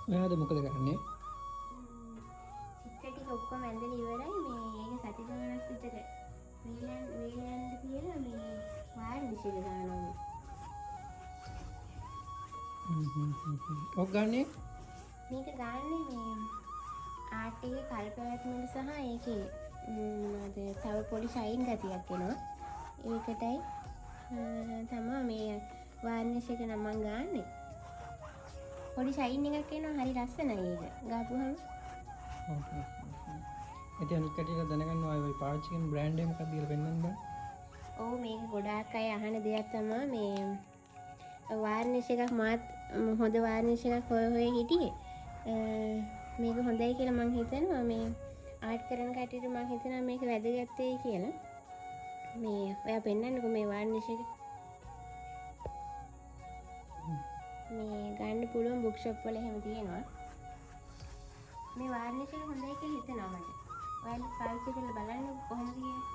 ඔයාද මොකද කරන්නේ? චිත්‍ර ටික ඔක්කොම ඇඳලා ඉවරයි. මේ ඒක සති ගණනක් විතර වේලයන්ද කියලා මේ වාර්නිෂ් එක දානවා. ඔක් ගන්නේ? මේක ගන්නේ මේ ආර්ට් එකේ කල්පවැත්මට සහ ඒකේ තව පොඩි ෂයින් ගතියක් එනවා. ඒකටයි තමයි මේ වාර්නිෂ් එක නම් මම ගන්නෙ. පොඩි ෂයින් එකක් එනවා. හරි ලස්සනයි ඒක. ගාපුවම ඉතින් අනිත් කටියට දැනගන්නවා ඔය පාවිච්චි කරන බ්‍රෑන්ඩ් එක මොකක්ද කියලා පෙන්වන්න බෑ. ඔව් මේක ගොඩාක් අය අහන දෙයක් තමයි මේ වාර්නිෂ් එකක් මාත් හොඳ වාර්නිෂ් එකක් හොය හිටියේ. මේක හොඳයි කියලා මං හිතනවා. මේ ආර්ට් කරන කට්ටියට මං හිතනවා මේක වැදගත් වෙයි කියලා. මේ ඔයා පෙන්නන්නකෝ මේ වාර්නිෂ් එක. මේ ගන්න පුළුවන් බුක් ෂොප් වල එහෙම තියෙනවා. මේ වාර්නිෂ් එක හොඳයි කියලා හිතනවා මට. ඔයාලා පාවිච්චි කරලා බලන්න කොහොමද කියලා.